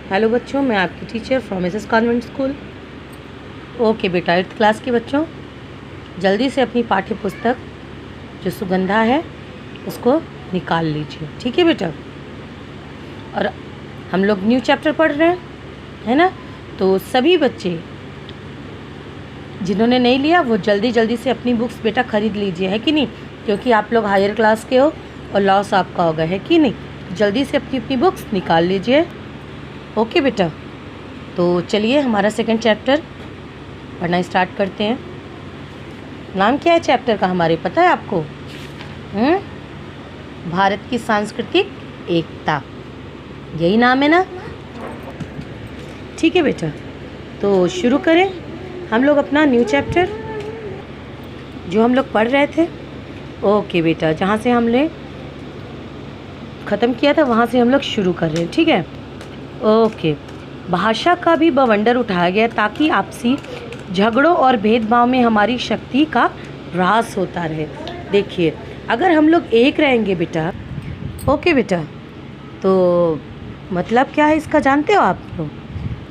Hello बच्चों, मैं आपकी teacher from S convent school. Okay बेटा, 8th क्लास के बच्चों जल्दी से अपनी पाठ्य पुस्तक जो सुगंधा है उसको निकाल लीजिए, ठीक है बेटा। और हम लोग न्यू चैप्टर पढ़ रहे हैं, है ना। तो सभी बच्चे जिन्होंने नहीं लिया वो जल्दी जल्दी से अपनी बुक्स बेटा ख़रीद लीजिए, है कि नहीं, क्योंकि आप लोग हायर क्लास के हो और लॉस आपका होगा, है कि नहीं। जल्दी से अपनी अपनी बुक्स निकाल लीजिए। ओके बेटा, तो चलिए हमारा सेकंड चैप्टर पढ़ना स्टार्ट करते हैं। नाम क्या है चैप्टर का हमारे, पता है आपको? भारत की सांस्कृतिक एकता, यही नाम है ना। ठीक है बेटा, तो शुरू करें हम लोग अपना न्यू चैप्टर जो हम लोग पढ़ रहे थे। ओके बेटा, जहाँ से हमने ख़त्म किया था वहाँ से हम लोग शुरू कर रहे हैं, ठीक है। ओके, भाषा का भी बवंडर उठाया गया ताकि आपसी झगड़ों और भेदभाव में हमारी शक्ति का ह्रास होता रहे। देखिए, अगर हम लोग एक रहेंगे बेटा, ओके बेटा, तो मतलब क्या है इसका जानते हो आप लोग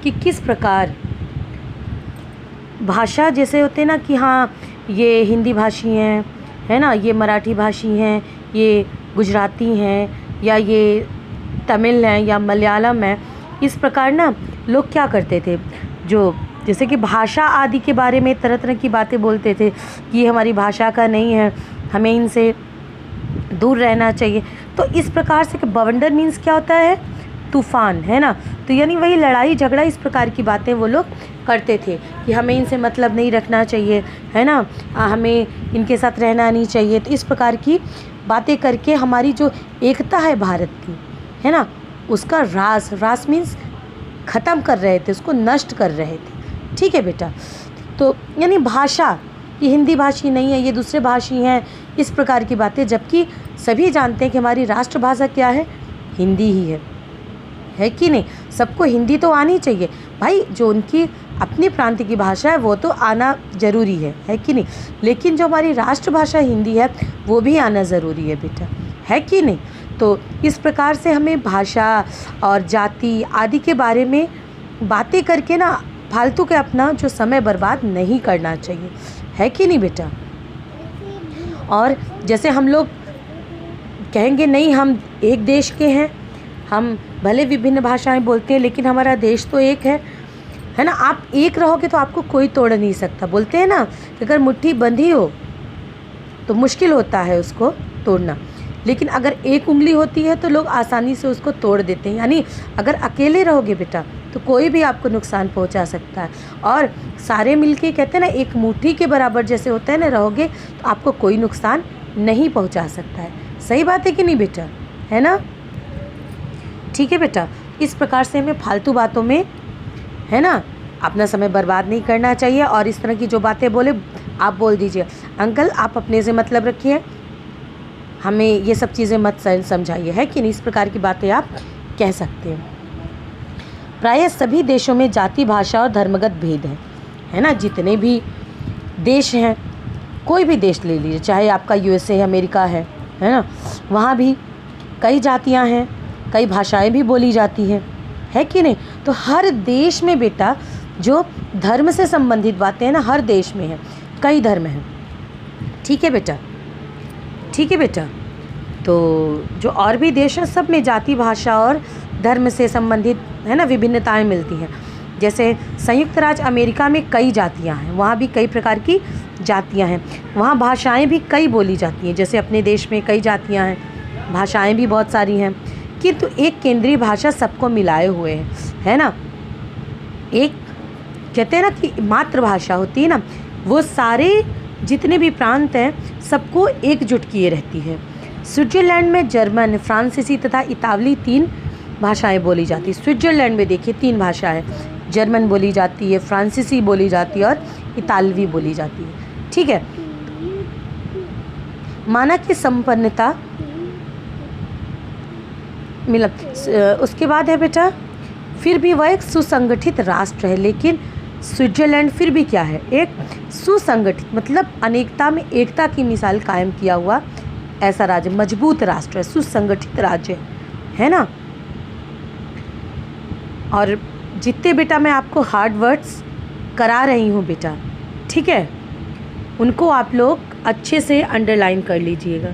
कि किस प्रकार भाषा जैसे होते हैं ना कि हाँ ये हिंदी भाषी हैं, है ना, ये मराठी भाषी हैं, ये गुजराती हैं, या ये तमिल हैं या मलयालम है। इस प्रकार ना लोग क्या करते थे, जो जैसे कि भाषा आदि के बारे में तरह तरह की बातें बोलते थे कि ये हमारी भाषा का नहीं है, हमें इनसे दूर रहना चाहिए। तो इस प्रकार से कि बवंडर मीन्स क्या होता है, तूफ़ान, है ना। तो यानी वही लड़ाई झगड़ा इस प्रकार की बातें वो लोग करते थे कि हमें इनसे मतलब नहीं रखना चाहिए, है ना, हमें इनके साथ रहना नहीं चाहिए। तो इस प्रकार की बातें करके हमारी जो एकता है भारत की, है ना, उसका रास मीन्स ख़त्म कर रहे थे, उसको नष्ट कर रहे थे, ठीक है बेटा। तो यानी भाषा, ये हिंदी भाषी नहीं है, ये दूसरे भाषी हैं, इस प्रकार की बातें, जबकि सभी जानते हैं कि हमारी राष्ट्रभाषा क्या है, हिंदी ही है कि नहीं। सबको हिंदी तो आनी चाहिए भाई, जो उनकी अपनी प्रांत की भाषा है वो तो आना ज़रूरी है कि नहीं, लेकिन जो हमारी राष्ट्रभाषा हिंदी है वो भी आना ज़रूरी है बेटा, है कि नहीं। तो इस प्रकार से हमें भाषा और जाति आदि के बारे में बातें करके ना फालतू के अपना जो समय बर्बाद नहीं करना चाहिए, है कि नहीं बेटा। और जैसे हम लोग कहेंगे नहीं हम एक देश के हैं, हम भले विभिन्न भाषाएं बोलते हैं लेकिन हमारा देश तो एक है ना। आप एक रहोगे तो आपको कोई तोड़ नहीं सकता। बोलते हैं ना कि अगर मुट्ठी बंधी हो तो मुश्किल होता है उसको तोड़ना, लेकिन अगर एक उंगली होती है तो लोग आसानी से उसको तोड़ देते हैं। यानी अगर अकेले रहोगे बेटा तो कोई भी आपको नुकसान पहुंचा सकता है, और सारे मिलके कहते हैं ना एक मुट्ठी के बराबर जैसे होता है ना रहोगे तो आपको कोई नुकसान नहीं पहुंचा सकता है। सही बात है कि नहीं बेटा, है ना। ठीक है बेटा, इस प्रकार से हमें फालतू बातों में, है ना, अपना समय बर्बाद नहीं करना चाहिए। और इस तरह की जो बातें बोले आप बोल दीजिए अंकल आप अपने से मतलब रखिए, हमें ये सब चीज़ें मत समझाइए, है कि नहीं। इस प्रकार की बातें आप कह सकते हैं। प्रायः सभी देशों में जाति भाषा और धर्मगत भेद है ना। जितने भी देश हैं, कोई भी देश ले लीजिए, चाहे आपका USA है, अमेरिका है ना, वहाँ भी कई जातियाँ हैं, कई भाषाएं भी बोली जाती हैं, है कि नहीं। तो हर देश में बेटा जो धर्म से संबंधित बातें हैं ना, हर देश में है, कई धर्म हैं, ठीक है बेटा, ठीक है बेटा। तो जो और भी देश हैं सब में जाति भाषा और धर्म से संबंधित, है ना, विभिन्नताएं मिलती हैं। जैसे संयुक्त राज्य अमेरिका में कई जातियां हैं, वहाँ भी कई प्रकार की जातियां हैं, वहाँ भाषाएं भी कई बोली जाती हैं। जैसे अपने देश में कई जातियां हैं, भाषाएं भी बहुत सारी हैं, किंतु एक केंद्रीय भाषा सबको मिलाए हुए है ना। एक कहते हैं ना कि मातृभाषा होती है ना, वो सारे जितने भी प्रांत हैं सबको एकजुट किए रहती है। स्विट्ज़रलैंड में जर्मन, फ्रांसीसी तथा इतालवी 3 भाषाएं बोली जाती है। स्विट्ज़रलैंड में देखिए 3 भाषाएं, जर्मन बोली जाती है, फ्रांसीसी बोली जाती है और इतालवी बोली जाती है, ठीक है। मानक की संपन्नता मिला। उसके बाद है बेटा, फिर भी वह एक सुसंगठित राष्ट्र है। लेकिन स्विट्ज़रलैंड फिर भी क्या है, एक सुसंगठित मतलब अनेकता में एकता की मिसाल कायम किया हुआ ऐसा राज्य, मजबूत राष्ट्र है, सुसंगठित राज्य है ना। और जितने बेटा मैं आपको हार्ड वर्ड्स करा रही हूँ बेटा, ठीक है, उनको आप लोग अच्छे से अंडरलाइन कर लीजिएगा।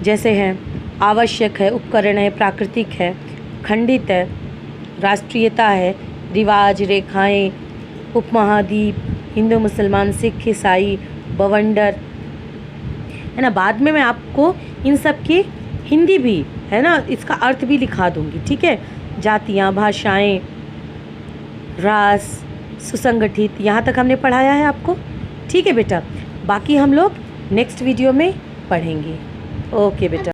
जैसे हैं आवश्यक है, उपकरण है, प्राकृतिक है, खंडित है, राष्ट्रीयता है, रिवाज, रेखाएं, उपमहाद्वीप, हिंदू मुसलमान, सिख ईसाई, बवंडर, है ना। बाद में मैं आपको इन सब की हिंदी भी, है ना, इसका अर्थ भी लिखा दूंगी, ठीक है। जातियाँ, भाषाएं, रास, सुसंगठित, यहाँ तक हमने पढ़ाया है आपको, ठीक है बेटा। बाकी हम लोग नेक्स्ट वीडियो में पढ़ेंगे। ओके बेटा।